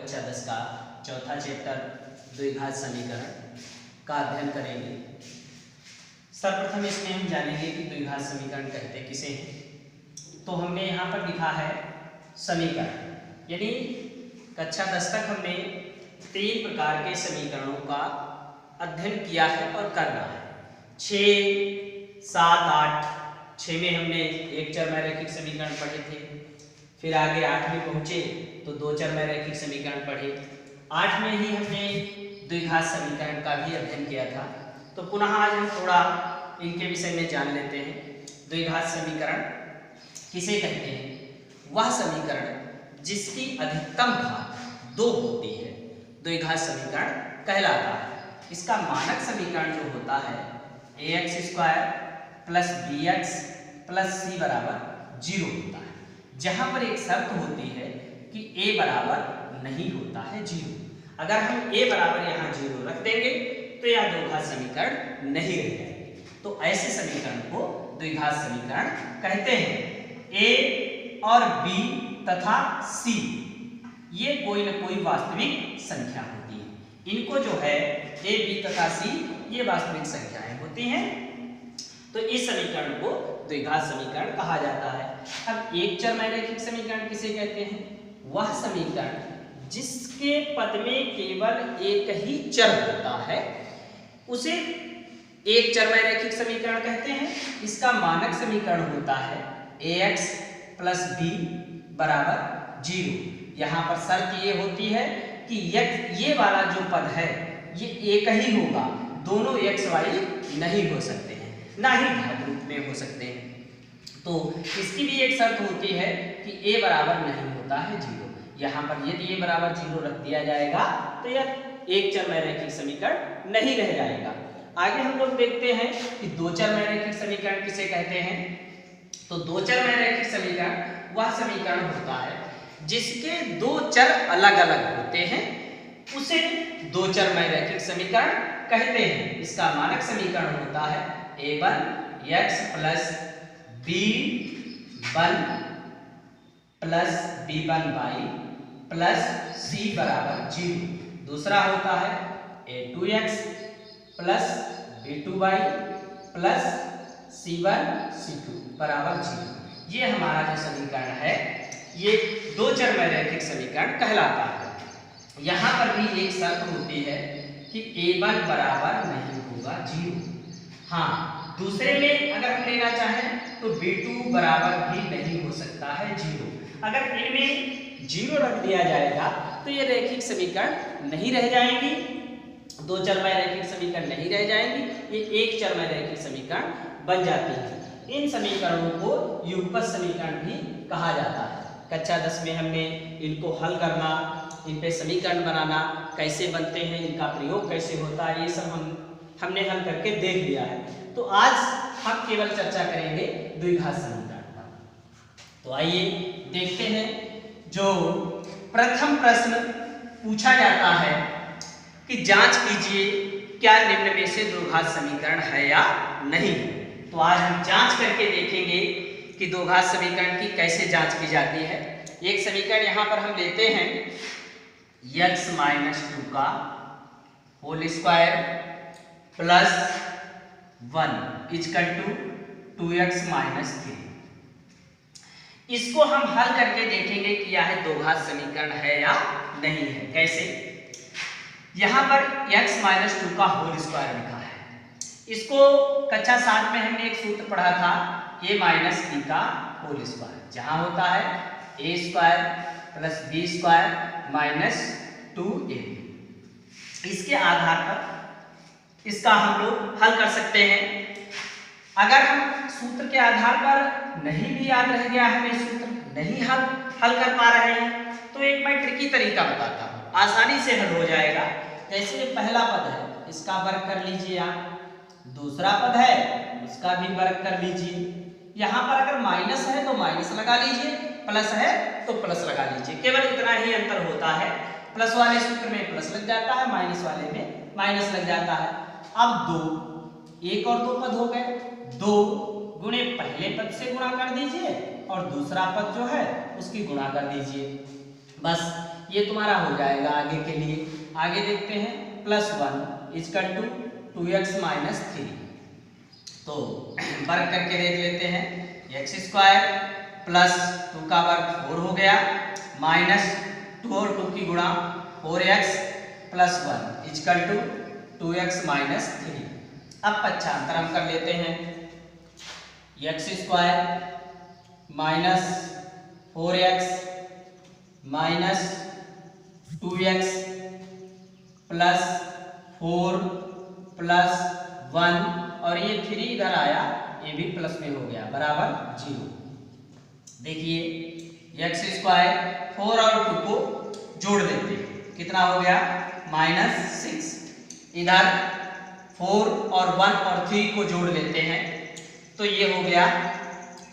कक्षा 10 का चौथा चैप्टर द्विघात समीकरण का अध्ययन करेंगे। सर्वप्रथम इसमें हम जानेंगे कि द्विघात समीकरण कहते किसे हैं। तो हमने यहाँ पर लिखा है समीकरण, यानी कक्षा 10 तक हमने 3 प्रकार के समीकरणों का अध्ययन किया है और कर रहा है। 6, 7, 8। 6 में हमने एक चरमय रैखिक समीकरण पढ़े थे, फिर आगे 8 में पहुंचे तो 2 चरमय रैखिक समीकरण पढ़े। 8 में ही हमने द्विघात समीकरण का भी अध्ययन किया था। तो पुनः आज हम थोड़ा इनके विषय में जान लेते हैं। द्विघात समीकरण किसे कहते हैं? वह समीकरण जिसकी अधिकतम घात 2 होती है द्विघात समीकरण कहलाता है। इसका मानक समीकरण जो होता है ax² + bx + c बराबर 0 होता है, जहां पर एक शर्त होती है कि a बराबर नहीं होता है 0। अगर हम a बराबर यहाँ 0 रख देंगे तो यह द्विघात समीकरण नहीं रह जाएगी। तो ऐसे समीकरण को द्विघात समीकरण कहते हैं। a और b तथा c ये कोई न कोई वास्तविक संख्या होती है। इनको जो है a, b तथा c ये वास्तविक संख्याएं होती हैं। तो इस समीकरण को द्विघात समीकरण कहा जाता है। अब एक चरमय रैखिक समीकरण किसे कहते हैं? वह समीकरण जिसके पद में केवल एक ही चर होता है उसे एक चरमय रैखिक समीकरण कहते हैं। इसका मानक समीकरण होता है ax + b बराबर 0। यहाँ पर शर्त ये होती है कि ये वाला जो पद है ये एक ही होगा, दोनों x y नहीं हो सकते हैं, ना ही घात रूप में हो सकते हैं। तो इसकी भी एक शर्त होती है कि a बराबर नहीं होता है 0। यहाँ पर यदि a बराबर 0 रख दिया जाएगा तो यह एक चरमय रैखिक समीकरण नहीं रह जाएगा। आगे हम लोग देखते हैं कि 2 चरमय रैखिक समीकरण किसे कहते हैं। तो 2 चरमय रैखिक समीकरण वह समीकरण होता है जिसके 2 चर अलग अलग होते हैं, उसे 2 चरमय रैखिक समीकरण कहते हैं। इसका मानक समीकरण होता है a1x + b1 + b1y + c बराबर 0। दूसरा होता है a2x + b2y + c1 c2 बराबर 0। ये हमारा जो समीकरण है ये 2 चरमय रैखिक समीकरण कहलाता है। यहाँ पर भी एक शर्त होती है कि a1 बराबर नहीं होगा 0। हाँ, दूसरे में अगर हम लेना चाहें तो b2 बराबर भी नहीं हो सकता है 0। अगर इनमें 0 रख दिया जाएगा तो ये रैखिक समीकरण नहीं रह जाएंगी, 2 चरमय रैखिक समीकरण नहीं रह जाएंगी, ये एक चरमय रैखिक समीकरण बन जाती है। इन समीकरणों को युगपत समीकरण भी कहा जाता है। कक्षा 10 में हमने इनको हल करना, इन पे समीकरण बनाना कैसे बनते हैं, इनका प्रयोग कैसे होता है, ये सब हमने हल करके देख लिया है। तो आज हम केवल चर्चा करेंगे द्विघात समीकरण पर। तो आइए देखते हैं। जो प्रथम प्रश्न पूछा जाता है कि जांच कीजिए क्या निम्न में से द्विघात समीकरण है या नहीं। तो आज हम जांच करके देखेंगे कि द्विघात समीकरण की कैसे जांच की जाती है। एक समीकरण यहाँ पर हम लेते हैं x - 2 का होल स्क्वायर + 1 = 2x - 3। इसको हम हल करके देखेंगे कि यह द्विघात समीकरण है या नहीं है। कैसे? यहाँ पर x - 2 का होल स्क्वायर लिखा है। इसको कक्षा 7 में हमने एक सूत्र पढ़ा था a - b का होल स्क्वायर, जहाँ होता है a² + b² - 2ab। इसके आधार पर इसका हम लोग हल कर सकते हैं। अगर हम सूत्र के आधार पर नहीं भी याद रह गया, हमें सूत्र नहीं हल कर पा रहे हैं, तो एक मैं ट्रिकी तरीका बताता हूँ, आसानी से हल हो जाएगा। जैसे पहला पद है इसका वर्ग कर लीजिए आप, दूसरा पद है उसका भी वर्ग कर लीजिए। यहाँ पर अगर माइनस है तो माइनस लगा लीजिए, प्लस है तो प्लस लगा लीजिए। केवल इतना ही अंतर होता है, प्लस वाले सूत्र में प्लस लग जाता है, माइनस वाले में माइनस लग जाता है। अब 2, 1 और 2 पद हो गए। 2 गुणे पहले पद से गुणा कर दीजिए और दूसरा पद जो है उसकी गुणा कर दीजिए। बस ये तुम्हारा हो जाएगा आगे के लिए। आगे देखते हैं +1 इजकल टू 2x माइनस 3। तो वर्ग करके देख लेते हैं। x² प्लस 2 का वर्ग 4 हो गया, माइनस 2 और 2 की गुणा 4x plus 1 is equal to 2x minus 3। अब पक्षांतर हम कर लेते हैं। x² minus 4x minus 2x plus 4 plus 1 और ये 3 इधर आया, ये भी प्लस में हो गया, बराबर 0। देखिए x² 4 और 2 को जोड़ देते हैं, कितना हो गया -6। इधर 4 और 1 और 3 को जोड़ लेते हैं तो ये हो गया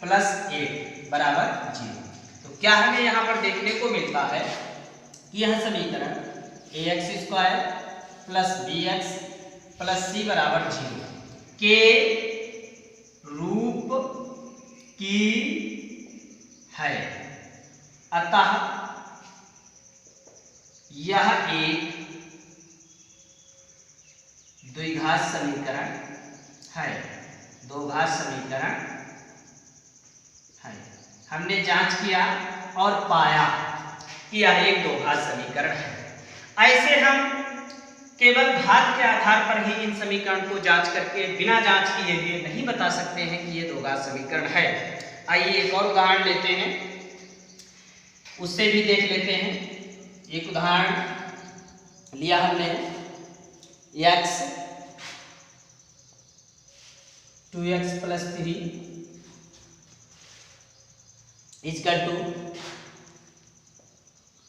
+8 बराबर 0। तो क्या हमें यहाँ पर देखने को मिलता है कि यह समीकरण ax² plus bx plus c बराबर 0 के रूप की है। अतः यह एक द्विघात समीकरण है, दोघात समीकरण है। हमने जांच किया और पाया कि यह एक दोघात समीकरण है। ऐसे हम केवल घात के आधार पर ही इन समीकरण को जांच करके बिना जांच किए हुए नहीं बता सकते हैं कि ये दोघात समीकरण है। आइए एक और उदाहरण लेते हैं, उससे भी देख लेते हैं। एक उदाहरण लिया हमने, x 2x plus 3 equal to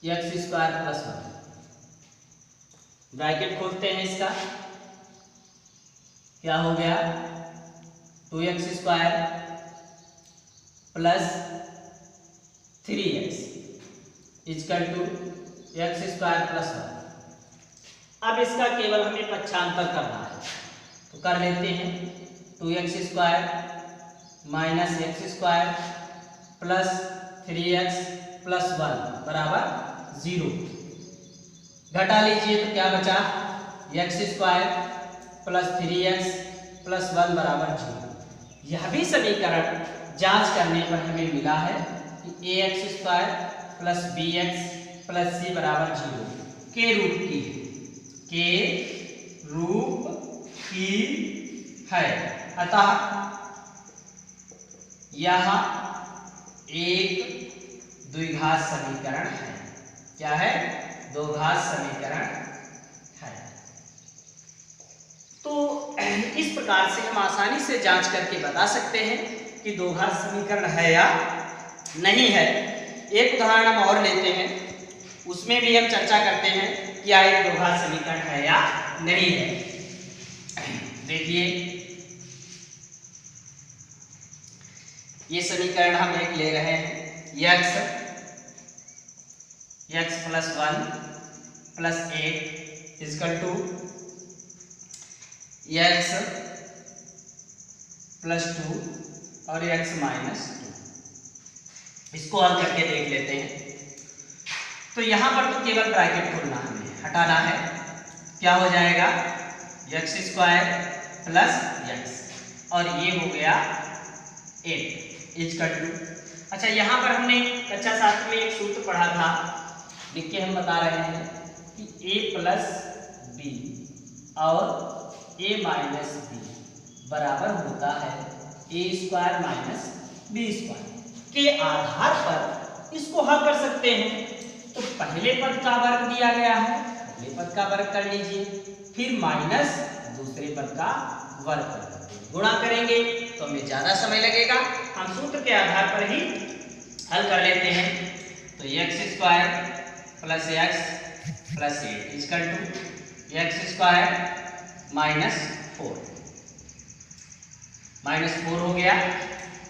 x² plus 1। Bracket खोलते हैं, इसका क्या हो गया 2x² plus 3x is equal to x² plus 1। अब इसका केवल हमें पक्षांतर करना है तो कर लेते हैं। 2x² minus x² plus 3x plus 1 बराबर 0। घटा लीजिए तो क्या बचा x² प्लस 3x प्लस 1 बराबर 0। यह भी समीकरण जांच करने पर हमें मिला है कि ax² plus bx plus c बराबर 0 के रूप की है। अतः यह एक द्विघात समीकरण है। क्या है? दोघात समीकरण है। तो इस प्रकार से हम आसानी से जांच करके बता सकते हैं कि दोघात समीकरण है या नहीं है। एक उदाहरण हम और लेते हैं, उसमें भी हम चर्चा करते हैं कि यह एक दोघात समीकरण है या नहीं है। देखिए ये समीकरण हम एक ले रहे हैं, x plus 1 plus 8 equal to x plus 2 और x माइनस 2। इसको हल करके देख लेते हैं। तो यहां पर तो केवल ब्रैकेट खोलना हमें हटाना है। क्या हो जाएगा x² प्लस x और ये हो गया 8 इजकल टू। अच्छा, यहाँ पर हमने कक्षा शास्त्र में एक सूत्र पढ़ा था, लिख के हम बता रहे हैं कि a प्लस b और a माइनस b बराबर होता है a² माइनस b² के आधार पर इसको हल कर सकते हैं। तो पहले पद का वर्ग दिया गया है, पहले पद का वर्ग कर लीजिए, फिर माइनस दूसरे पद का वर्ग कर देंगे, गुणा करेंगे तो हमें ज्यादा समय लगेगा। हम सूत्र के आधार पर ही हल कर लेते हैं। तो x² plus x plus 8 equal to x² minus 4 हो गया।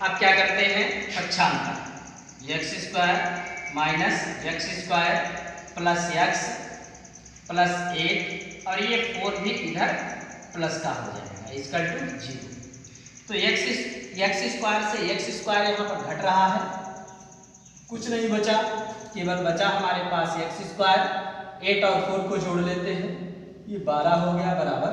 अब क्या करते हैं पक्षांतर, x² minus x² plus x plus 8 और ये 4 भी इधर प्लस का हो जाएगा इजकल टू 0। तो x² से x² यहाँ पर घट रहा है, कुछ नहीं बचा केवल बचा हमारे पास एक्स स्क्वायर, 8 और 4 को जोड़ लेते हैं, ये 12 हो गया बराबर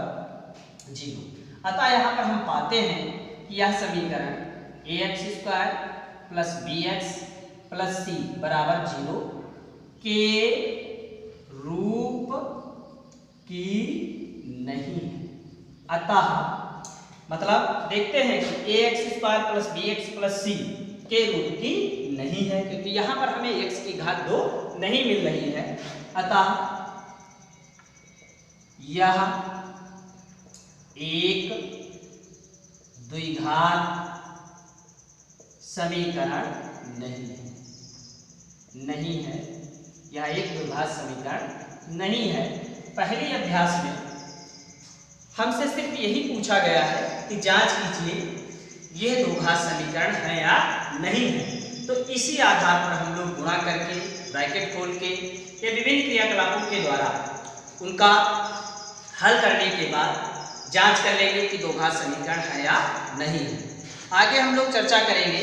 0। अतः यहाँ पर हम पाते हैं कि यह समीकरण ax square plus bx plus c बराबर 0 के रूप की नहीं है। अतः मतलब देखते हैं कि ax square plus bx plus c के रूप की नहीं है, क्योंकि यहाँ पर हमें x की घात 2 नहीं मिल रही है। अतः यह एक द्विघात समीकरण नहीं है, यह एक द्विघात समीकरण नहीं है। पहले अभ्यास में हमसे सिर्फ यही पूछा गया है कि जांच कीजिए यह द्विघात समीकरण है या नहीं है। तो इसी आधार पर हम लोग गुणा करके, ब्रैकेट खोल के या विभिन्न क्रियाकलापों के द्वारा उनका हल करने के बाद जांच कर लेंगे कि द्विघात समीकरण है या नहीं है। आगे हम लोग चर्चा करेंगे